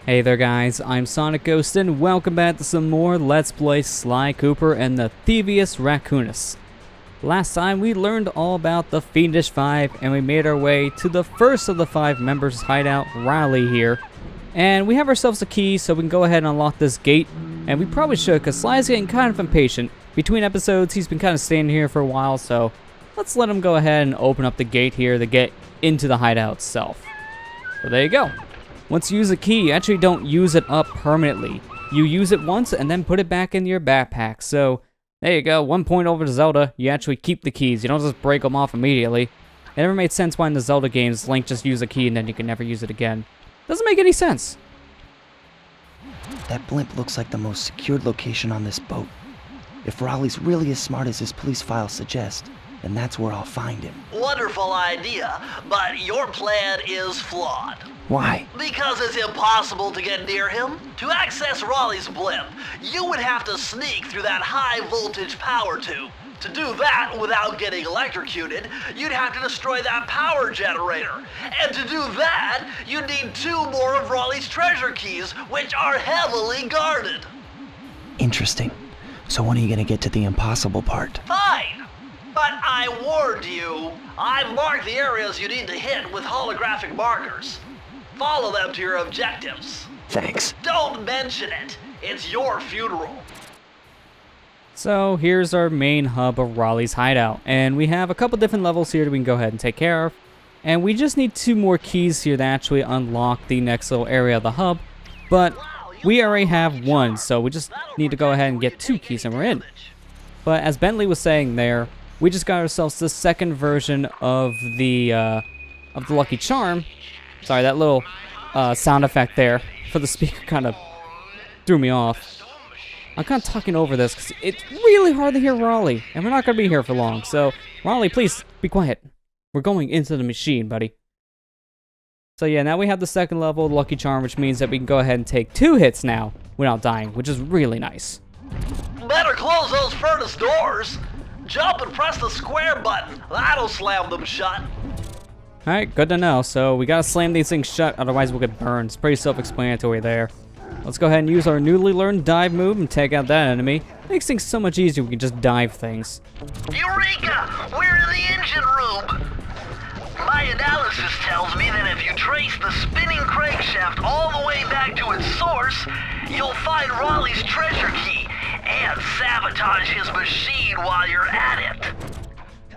Hey there guys, I'm SonicGhost and welcome back to some more Let's Play Sly Cooper and the Thievius Raccoonus. Last time we learned all about the Fiendish Five and we made our way to the first of the 5 members' hideout, Raleigh here. And we have ourselves a key so we can go ahead and unlock this gate. And we probably should because Sly's getting kind of impatient. Between episodes he's been kind of standing here for a while, so let's let him go ahead and open up the gate here to get into the hideout itself. So there you go. Once you use a key, you actually don't use it up permanently. You use it once and then put it back in your backpack. So, there you go. 1 point over to Zelda. You actually keep the keys. You don't just break them off immediately. It never made sense why in the Zelda games, Link just use a key and then you can never use it again. Doesn't make any sense. That blimp looks like the most secured location on this boat. If Raleigh's really as smart as his police files suggest, then that's where I'll find him. Wonderful idea, but your plan is flawed. Why? Because it's impossible to get near him. To access Raleigh's blimp, you would have to sneak through that high voltage power tube. To do that without getting electrocuted, you'd have to destroy that power generator. And to do that, you'd need 2 more of Raleigh's treasure keys, which are heavily guarded. Interesting. So when are you gonna get to the impossible part? Fine! But I warned you. I've marked the areas you need to hit with holographic markers. Follow them to your objectives. Thanks. Don't mention it. It's your funeral. So here's our main hub of Raleigh's hideout. And we have a couple different levels here that we can go ahead and take care of. And we just need 2 more keys here to actually unlock the next little area of the hub. But we already have 1, so we just need to go ahead and get 2 keys and we're in. But as Bentley was saying there, we just got ourselves the second version of the Lucky Charm. Sorry, that little sound effect there for the speaker kind of threw me off. I'm kind of talking over this because it's really hard to hear Raleigh, and we're not going to be here for long. So, Raleigh, please be quiet. We're going into the machine, buddy. So yeah, now we have the second level, Lucky Charm, which means that we can go ahead and take 2 hits now without dying, which is really nice. Better close those furnace doors. Jump and press the square button. That'll slam them shut. Alright, good to know. So we gotta slam these things shut, otherwise we'll get burned. It's pretty self-explanatory there. Let's go ahead and use our newly learned dive move and take out that enemy. Makes things so much easier, we can just dive things. Eureka! We're in the engine room. My analysis tells me that if you trace the spinning crankshaft all the way back to its source, you'll find Raleigh's treasure key and sabotage his machine while you're at it.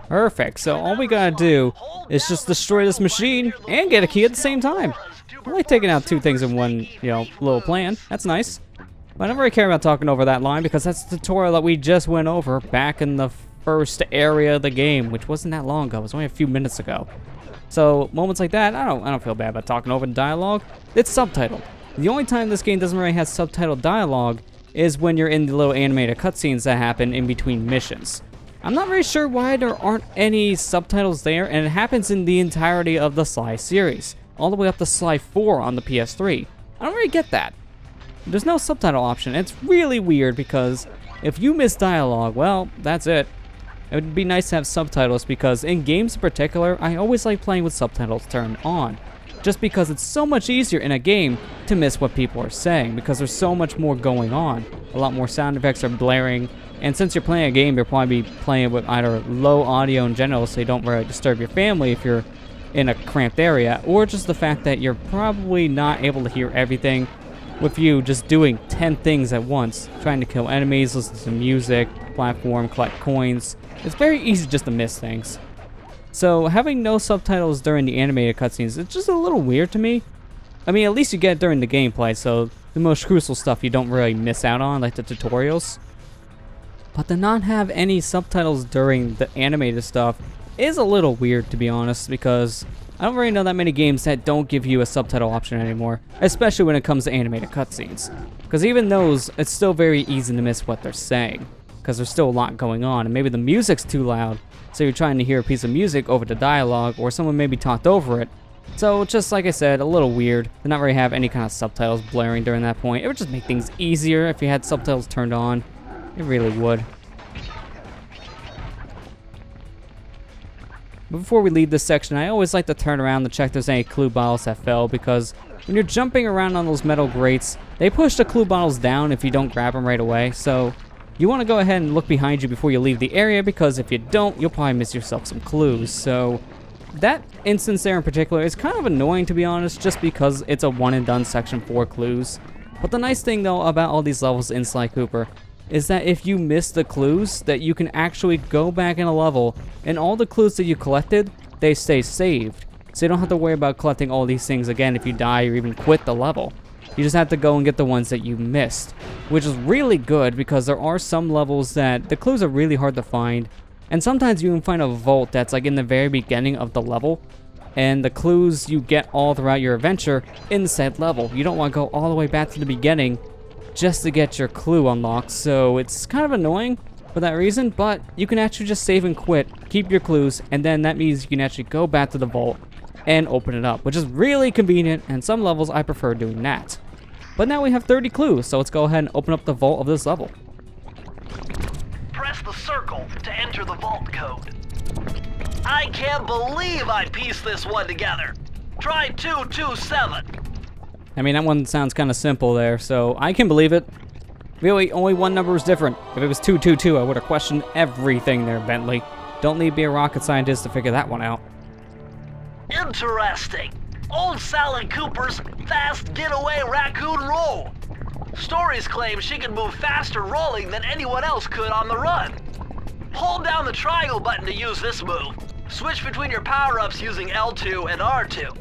Perfect, so all we gotta do is just destroy this machine and get a key at the same time. I like taking out 2 things in one, little plan. That's nice. But I don't really care about talking over that line because that's the tutorial that we just went over back in the first area of the game, which wasn't that long ago. It was only a few minutes ago. So moments like that, I don't feel bad about talking over the dialogue. It's subtitled. The only time this game doesn't really have subtitled dialogue is when you're in the little animated cutscenes that happen in between missions. I'm not very sure why there aren't any subtitles there, and it happens in the entirety of the Sly series, all the way up to Sly 4 on the PS3. I don't really get that. There's no subtitle option. It's really weird because if you miss dialogue, well, that's it. It would be nice to have subtitles because in games in particular, I always like playing with subtitles turned on. Just because it's so much easier in a game to miss what people are saying because there's so much more going on. A lot more sound effects are blaring, and since you're playing a game, you'll probably be playing with either low audio in general so you don't really disturb your family if you're in a cramped area, or just the fact that you're probably not able to hear everything with you just doing 10 things at once, trying to kill enemies, listen to music, platform, collect coins. It's very easy just to miss things. So having no subtitles during the animated cutscenes, it's just a little weird to me. I mean, at least you get it during the gameplay, so the most crucial stuff you don't really miss out on, like the tutorials. But to not have any subtitles during the animated stuff is a little weird, to be honest, because I don't really know that many games that don't give you a subtitle option anymore, especially when it comes to animated cutscenes. Because even those, it's still very easy to miss what they're saying, because there's still a lot going on, and maybe the music's too loud, so you're trying to hear a piece of music over the dialogue, or someone maybe talked over it. So just like I said, a little weird to not really have any kind of subtitles blaring during that point. It would just make things easier if you had subtitles turned on. It really would. But before we leave this section, I always like to turn around to check there's any clue bottles that fell, because when you're jumping around on those metal grates, they push the clue bottles down if you don't grab them right away. So you want to go ahead and look behind you before you leave the area, because if you don't, you'll probably miss yourself some clues. So that instance there in particular is kind of annoying, to be honest, just because it's a one and done section for clues. But the nice thing though about all these levels in Sly Cooper is that if you miss the clues, that you can actually go back in a level and all the clues that you collected, they stay saved. So you don't have to worry about collecting all these things again if you die or even quit the level. You just have to go and get the ones that you missed, which is really good because there are some levels that the clues are really hard to find, and sometimes you can find a vault that's like in the very beginning of the level, and the clues you get all throughout your adventure in said level. You don't want to go all the way back to the beginning just to get your clue unlocked, so it's kind of annoying for that reason, but you can actually just save and quit, keep your clues, and then that means you can actually go back to the vault and open it up, which is really convenient, and some levels I prefer doing that. But now we have 30 clues, so let's go ahead and open up the vault of this level. Press the circle to enter the vault code. I can't believe I pieced this one together. Try 227. I mean, that one sounds kind of simple there, so I can believe it. Really, only one number was different. If it was 222, I would have questioned everything there, Bentley. Don't need to be a rocket scientist to figure that one out. Interesting. Old Sally Cooper's fast getaway raccoon roll. Stories claim she can move faster rolling than anyone else could on the run. Hold down the triangle button to use this move. Switch between your power-ups using L2 and R2.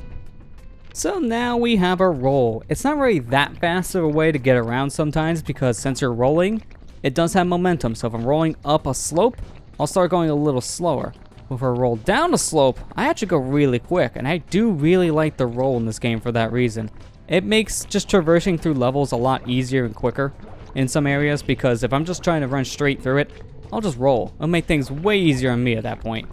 So now we have our roll. It's not really that fast of a way to get around sometimes, because since you're rolling, it does have momentum. So if I'm rolling up a slope, I'll start going a little slower. If I roll down a slope, I actually go really quick, and I do really like the roll in this game for that reason. It makes just traversing through levels a lot easier and quicker in some areas, because if I'm just trying to run straight through it, I'll just roll. It'll make things way easier on me at that point.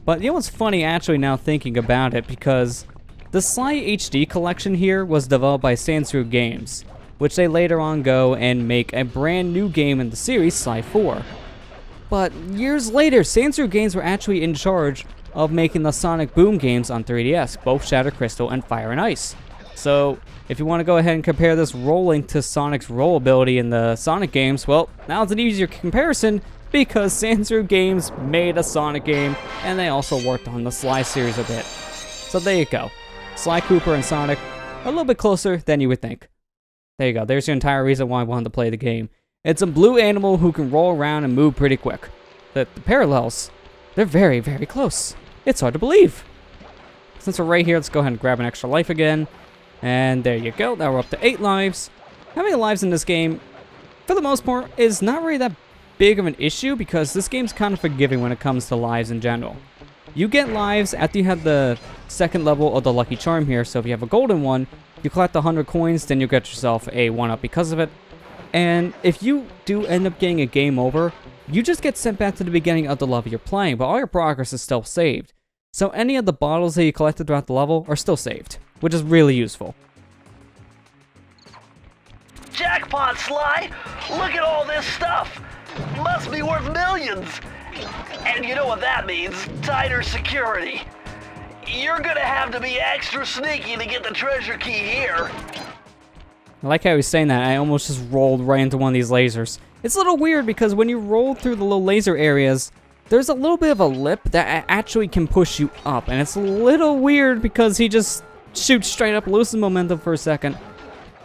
But you know what's funny actually now thinking about it, because the Sly HD collection here was developed by Sansu Games, which they later on go and make a brand new game in the series, Sly 4. But years later, Sansu Games were actually in charge of making the Sonic Boom games on 3DS, both Shadow Crystal and Fire and Ice. So if you want to go ahead and compare this rolling to Sonic's roll ability in the Sonic games, well, now it's an easier comparison because Sansu Games made a Sonic game, and they also worked on the Sly series a bit. So there you go. Sly Cooper and Sonic are a little bit closer than you would think. There you go. There's your entire reason why I wanted to play the game. It's a blue animal who can roll around and move pretty quick. The parallels, they're very, very close. It's hard to believe. Since we're right here, let's go ahead and grab an extra life again. And there you go. Now we're up to 8 lives. Having lives in this game, for the most part, is not really that big of an issue because this game's kind of forgiving when it comes to lives in general. You get lives after you have the second level of the Lucky Charm here, so if you have a golden one, you collect 100 coins, then you'll get yourself a 1-up because of it. And if you do end up getting a game over, you just get sent back to the beginning of the level you're playing, but all your progress is still saved. So any of the bottles that you collected throughout the level are still saved, which is really useful. Jackpot, Sly! Look at all this stuff! Must be worth millions! And you know what that means, tighter security. You're gonna have to be extra sneaky to get the treasure key here. I like how he was saying that. I almost just rolled right into one of these lasers. It's a little weird because when you roll through the little laser areas, there's a little bit of a lip that actually can push you up. And it's a little weird because he just shoots straight up, loses momentum for a second.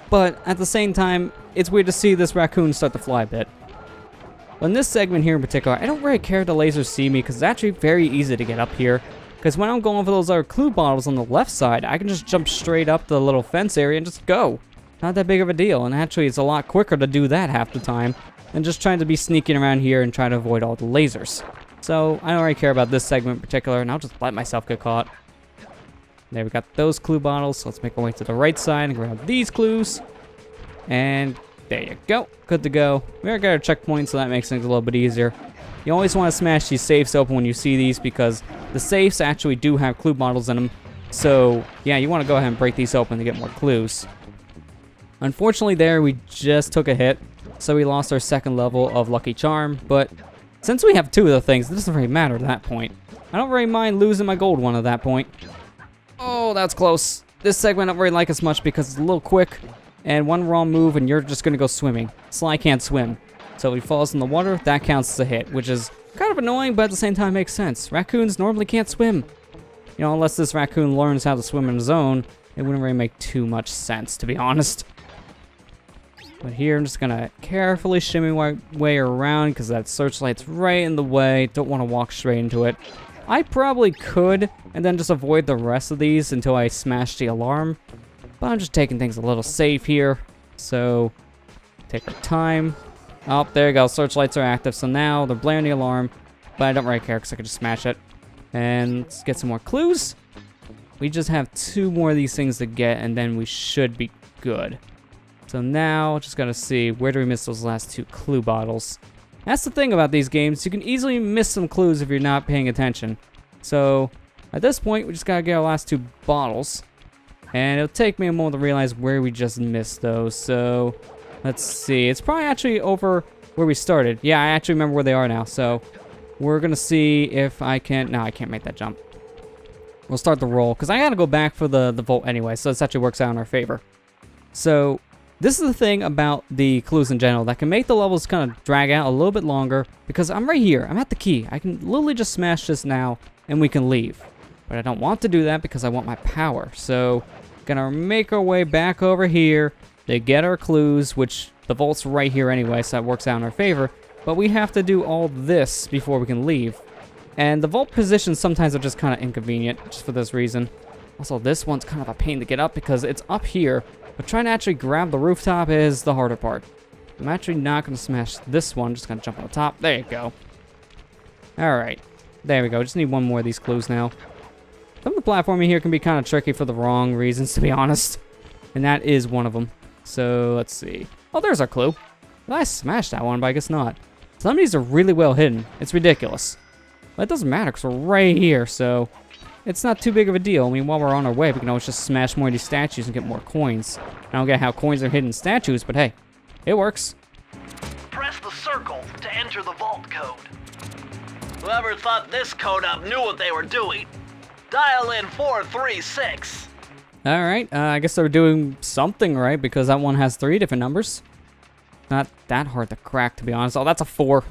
But at the same time, it's weird to see this raccoon start to fly a bit. But in this segment here in particular, I don't really care if the lasers see me because it's actually very easy to get up here. Because when I'm going for those other clue bottles on the left side, I can just jump straight up the little fence area and just go. Not that big of a deal, and actually it's a lot quicker to do that half the time than just trying to be sneaking around here and trying to avoid all the lasers. So I don't really care about this segment in particular, and I'll just let myself get caught. There we got those clue bottles, so let's make our way to the right side and grab these clues. And there you go, good to go. We already got our checkpoint, so that makes things a little bit easier. You always want to smash these safes open when you see these because the safes actually do have clue bottles in them. So yeah, you want to go ahead and break these open to get more clues. Unfortunately there, we just took a hit, so we lost our second level of Lucky Charm, but since we have 2 of the things, it doesn't really matter at that point. I don't really mind losing my gold one at that point. Oh, that's close. This segment I don't really like as much because it's a little quick, and one wrong move and you're just gonna go swimming. Sly can't swim, so if he falls in the water, that counts as a hit, which is kind of annoying, but at the same time makes sense. Raccoons normally can't swim. You know, unless this raccoon learns how to swim on his own, it wouldn't really make too much sense, to be honest. But here, I'm just gonna carefully shimmy my way around because that searchlight's right in the way. Don't want to walk straight into it. I probably could, and then just avoid the rest of these until I smash the alarm. But I'm just taking things a little safe here. So, take our time. Oh, there you go. Searchlights are active, so now they're blaring the alarm. But I don't really care because I can just smash it. And let's get some more clues. We just have 2 more of these things to get, and then we should be good. So now, just gotta see, where do we miss those last 2 clue bottles? That's the thing about these games, you can easily miss some clues if you're not paying attention. So, at this point, we just gotta get our last 2 bottles. And it'll take me a moment to realize where we just missed those. So, let's see, it's probably actually over where we started. Yeah, I actually remember where they are now, so we're gonna see if I can... No, I can't make that jump. We'll start the roll, because I gotta go back for the vault anyway, so this actually works out in our favor. So, this is the thing about the clues in general that can make the levels kind of drag out a little bit longer, because I'm right here, I'm at the key. I can literally just smash this now, and we can leave. But I don't want to do that because I want my power, so gonna make our way back over here to get our clues, which the vault's right here anyway, so that works out in our favor. But we have to do all this before we can leave. And the vault positions sometimes are just kind of inconvenient, just for this reason. Also, this one's kind of a pain to get up because it's up here, but trying to actually grab the rooftop is the harder part. I'm actually not going to smash this one, just going to jump on the top. There you go. Alright, there we go. Just need one more of these clues now. Some of the platforming here can be kind of tricky for the wrong reasons, to be honest. And that is one of them. So, let's see. Oh, there's our clue. Well, I smashed that one, but I guess not. Some of these are really well hidden. It's ridiculous. But it doesn't matter because we're right here, so it's not too big of a deal. I mean, while we're on our way, we can always just smash more of these statues and get more coins. I don't get how coins are hidden in statues, but hey, it works. Press the circle to enter the vault code. Whoever thought this code up knew what they were doing. Dial in 436. Alright, I guess they're doing something right because that one has 3 different numbers. Not that hard to crack, to be honest. Oh, that's a 4.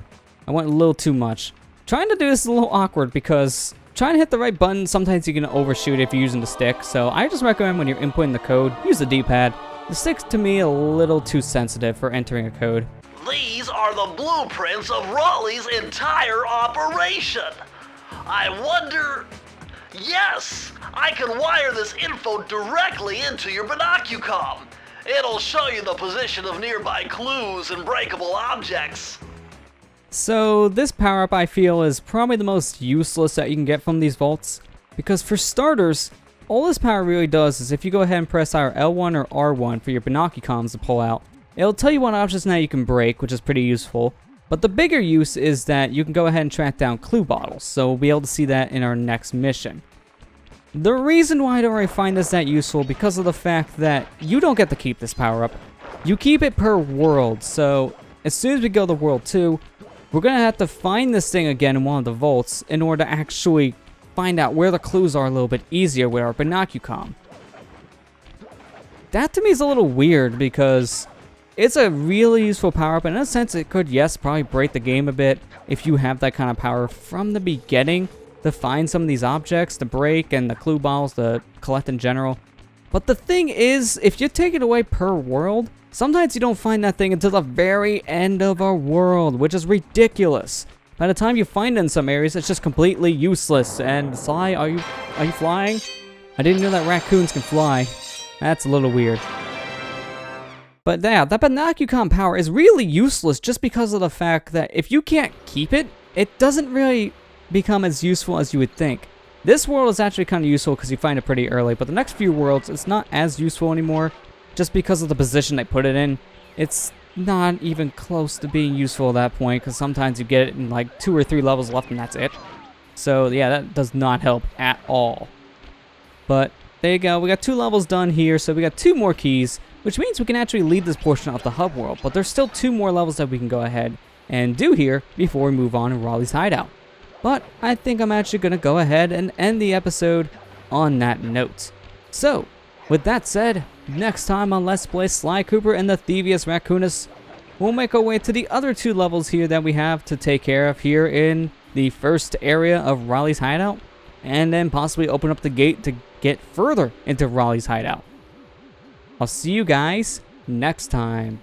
I went a little too much. Trying to do this is a little awkward because trying to hit the right button, sometimes you can overshoot if you're using the stick. So I just recommend when you're inputting the code, use the D-pad. The stick's to me a little too sensitive for entering a code. These are the blueprints of Raleigh's entire operation. I wonder... Yes, I can wire this info directly into your binocucom. It'll show you the position of nearby clues and breakable objects. So this power-up I feel is probably the most useless that you can get from these vaults. Because for starters, all this power really does is if you go ahead and press either L1 or R1 for your binocucoms to pull out, it'll tell you what objects now you can break, which is pretty useful. But the bigger use is that you can go ahead and track down clue bottles, so we'll be able to see that in our next mission. The reason why I don't really find this that useful because of the fact that you don't get to keep this power-up. You keep it per world, so as soon as we go to World 2, we're going to have to find this thing again in one of the vaults in order to actually find out where the clues are a little bit easier with our binocucom. That to me is a little weird because it's a really useful power-up, and in a sense it could, yes, probably break the game a bit if you have that kind of power from the beginning to find some of these objects to break and the clue bottles to collect in general. But the thing is, if you take it away per world, sometimes you don't find that thing until the very end of our world, which is ridiculous. By the time you find it in some areas, it's just completely useless. And Sly, are you flying? I didn't know that raccoons can fly. That's a little weird. But yeah, that binocucom power is really useless just because of the fact that if you can't keep it, it doesn't really become as useful as you would think. This world is actually kind of useful because you find it pretty early, but the next few worlds, it's not as useful anymore just because of the position they put it in. It's not even close to being useful at that point because sometimes you get it in like 2 or 3 levels left and that's it. So yeah, that does not help at all. But there you go, we got 2 levels done here, so we got 2 more keys, which means we can actually leave this portion of the hub world, but there's still 2 more levels that we can go ahead and do here before we move on to Raleigh's hideout. But I think I'm actually going to go ahead and end the episode on that note. So, with that said, next time on Let's Play Sly Cooper and the Thievius Raccoonus, we'll make our way to the other 2 levels here that we have to take care of here in the first area of Raleigh's hideout, and then possibly open up the gate to get further into Raleigh's hideout. I'll see you guys next time.